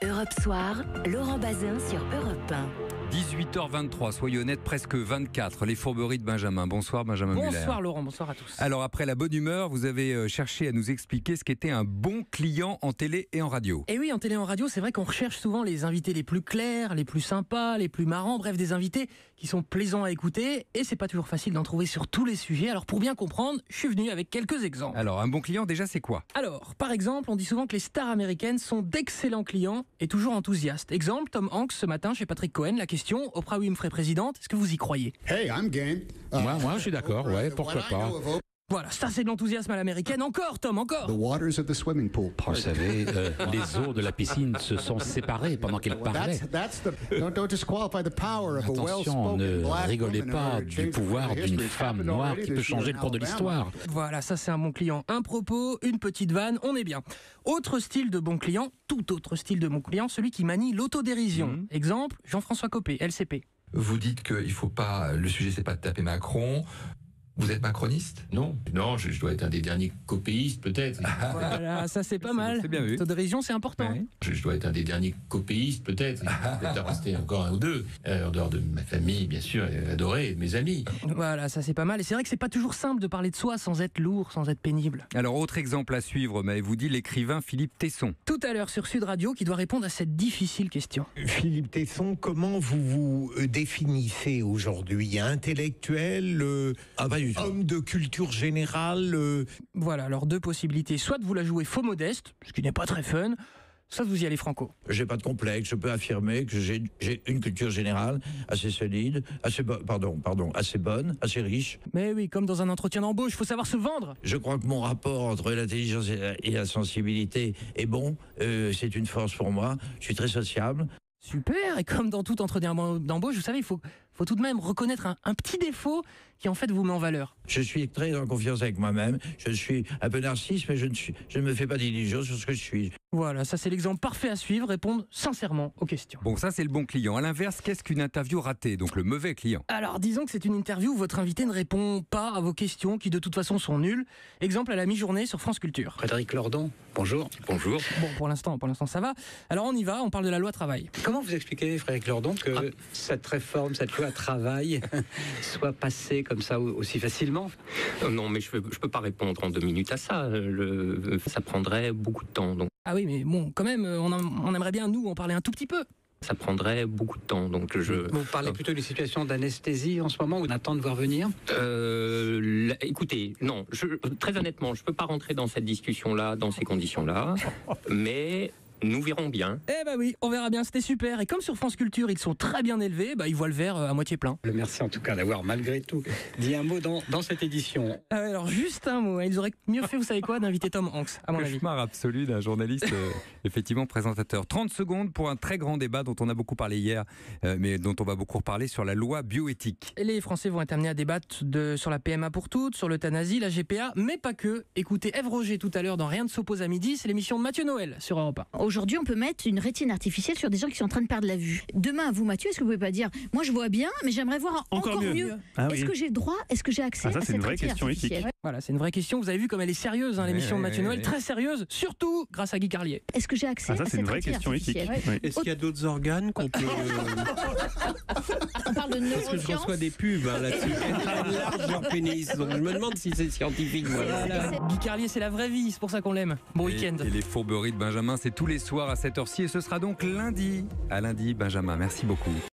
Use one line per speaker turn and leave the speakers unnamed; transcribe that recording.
Europe Soir, Laurent Bazin sur Europe 1.
18h23, soyez honnêtes, presque 24. Les fourberies de Benjamin. Bonsoir Benjamin Muller.
Bonsoir Laurent, bonsoir à tous.
Alors après la bonne humeur, vous avez cherché à nous expliquer ce qu'était un bon client en télé et en radio.
Et oui, en télé et en radio, c'est vrai qu'on recherche souvent les invités les plus clairs, les plus sympas, les plus marrants, bref, des invités qui sont plaisants à écouter. Et c'est pas toujours facile d'en trouver sur tous les sujets. Alors pour bien comprendre, je suis venu avec quelques exemples.
Alors un bon client déjà c'est quoi?
Alors, par exemple, on dit souvent que les stars américaines sont d'excellents clients et toujours enthousiastes. Exemple, Tom Hanks ce matin chez Patrick Cohen, la question, Oprah Winfrey présidente, est-ce que vous y croyez?
Hey, I'm game.
Moi, je suis d'accord, ouais, pourquoi pas.
Voilà, ça c'est de l'enthousiasme à l'américaine. Encore, Tom, encore.
The waters of the swimming pool.
Vous savez, les eaux de la piscine se sont séparées pendant qu'elle parlait.
Don't disqualify the power of a
Attention,
well-spoken
ne
black
rigolez
woman
pas
in her
du
James
pouvoir
Franco
d'une
history.
femme
Happened
noire
already
qui peut
this year
changer
in
le cours de
Alabama.
l'histoire.
Voilà, ça c'est un bon client. Un propos, une petite vanne, on est bien. Autre style de bon client, tout autre style de bon client, celui qui manie l'autodérision. Exemple, Jean-François Copé, LCP.
Vous dites qu'il faut pas, le sujet c'est pas de taper Macron. Vous êtes macroniste?
Non, je dois être un des derniers copéistes peut-être.
Voilà, ça c'est pas mal.
c'est bien vu.
L'autodérision, c'est important.
Ouais.
Je dois être un des derniers copéistes peut-être. Peut-être rester encore un ou deux. En dehors de ma famille, bien sûr, adorée, et de mes amis.
Voilà, ça c'est pas mal. Et c'est vrai que c'est pas toujours simple de parler de soi sans être lourd, sans être pénible.
Alors autre exemple à suivre, m'avez-vous dit l'écrivain Philippe Tesson.
Tout à l'heure sur Sud Radio qui doit répondre à cette difficile question.
Philippe Tesson, comment vous définissez aujourd'hui? Intellectuel, homme de culture générale
Voilà, alors deux possibilités. Soit vous la jouez faux modeste, ce qui n'est pas très fun, soit vous y allez franco.
J'ai pas de complexe, je peux affirmer que j'ai une culture générale assez solide, assez bonne, assez riche.
Mais oui, comme dans un entretien d'embauche, faut savoir se vendre.
Je crois que mon rapport entre l'intelligence et la sensibilité est bon, c'est une force pour moi, je suis très sociable.
Super, et comme dans tout entretien d'embauche, vous savez, il faut tout de même reconnaître un petit défaut qui en fait vous met en valeur.
Je suis très en confiance avec moi-même, je suis un peu narcisse, mais je ne me fais pas d'illusions sur ce que je suis.
Voilà, ça c'est l'exemple parfait à suivre, répondre sincèrement aux questions.
Bon, ça c'est le bon client. À l'inverse, qu'est-ce qu'une interview ratée? Donc le mauvais client.
Alors disons que c'est une interview où votre invité ne répond pas à vos questions qui de toute façon sont nulles. Exemple à la mi-journée sur France Culture.
Frédéric Lordon, bonjour. Bonjour.
Bon, pour l'instant ça va. Alors on y va, on parle de la loi travail.
Comment vous expliquez, Frédéric Lordon, que cette réforme, cette loi travail soit passée comme ça aussi facilement?
Non, mais je peux pas répondre en 2 minutes à ça. Ça prendrait beaucoup de temps. Donc.
Ah oui, mais bon, quand même, on aimerait bien, nous, en parler un tout petit peu.
Ça prendrait beaucoup de temps. Donc
Vous parlez plutôt d'une situation d'anesthésie en ce moment, où on attend de voir venir?
Écoutez, non, très honnêtement, je peux pas rentrer dans cette discussion-là, dans ces conditions-là, mais... Nous verrons bien.
Eh ben oui, on verra bien, c'était super. Et comme sur France Culture, ils sont très bien élevés, ils voient le verre à moitié plein.
Merci en tout cas d'avoir malgré tout dit un mot dans cette édition.
Alors juste un mot, ils auraient mieux fait, vous savez quoi, d'inviter Tom Hanks, à mon avis.
Cauchemar absolu d'un journaliste, effectivement présentateur. 30 secondes pour un très grand débat dont on a beaucoup parlé hier, mais dont on va beaucoup reparler sur la loi bioéthique.
Et les Français vont être amenés à débattre sur la PMA pour toutes, sur l'euthanasie, la GPA, mais pas que. Écoutez Ève Roger tout à l'heure dans Rien ne s'oppose à midi, c'est l'émission de Mathieu Noël sur Europe 1.
Aujourd'hui, on peut mettre une rétine artificielle sur des gens qui sont en train de perdre la vue. Demain, vous, Mathieu, est-ce que vous pouvez pas dire, moi je vois bien, mais j'aimerais voir encore mieux. Est-ce que j'ai le droit, est-ce que j'ai accès à cette rétine artificielle?
Voilà, c'est une vraie question. Vous avez vu comme elle est sérieuse, l'émission de Mathieu Noël, très sérieuse, surtout grâce à Guy Carlier.
Est-ce que j'ai accès à cette rétine artificielle?
Est-ce qu'il y a d'autres organes qu'on peut...
On parle de neurosciences.
Parce que je reçois des pubs là-dessus. Large leur pénis. Donc je me demande si c'est scientifique.
Voilà. Guy Carlier, c'est la vraie vie, c'est pour ça qu'on l'aime. Bon week-end.
Et les fourberies de Benjamin, c'est tous les soirs à cette heure-ci et ce sera donc lundi. À lundi, Benjamin, merci beaucoup.